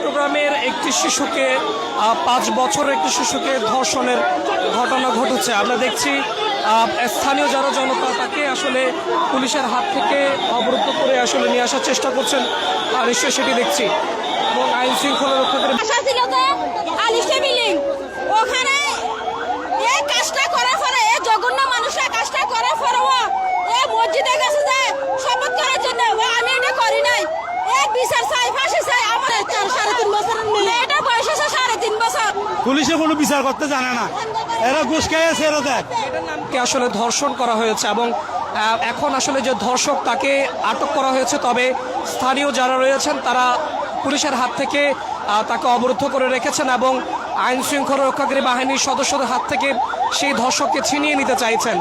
চট্টগ্রামের একটি শিশুকে 5 বছরের একটি শিশুকে ধর্ষণের ঘটনা ঘটেছে। আমরা দেখছি স্থানীয় যারা জনতা তাকে আসলে পুলিশের হাত থেকে অবরুদ্ধ করে আসলে নিয়ে আসার চেষ্টা করছেন, নিশ্চয়ই সেটি দেখছি। এবং আইন শৃঙ্খলা রক্ষাকারী ওখানে এই কাজটা করার পরে এই জঘন্য মানুষরা কাজটা করার পরেও এই মসজিদের কাছে যায় শপথ করার জন্য আমি এটা করি নাই। এই বিচার চাই, ফাঁসি চাই। আমার 3.5 বছর মেয়েটা বয়স আছে 3.5 বছর। পুলিশে কোনো বিচার করতে জানে না, এরা ঘুষ খেয়েছে। এরা দেখ কে আসলে ধর্ষণ করা হয়েছে এবং এখন আসলে যে ধর্ষক তাকে আটক করা হয়েছে, তবে স্থানীয় যারা রয়েছেন তারা পুলিশের হাত থেকে তাকে অবরুদ্ধ করে রেখেছেন এবং আইন শৃঙ্খলা রক্ষাকারী বাহিনীর সদস্যদের হাত থেকে সেই ধর্ষককে ছিনিয়ে নিতে চাইছেন।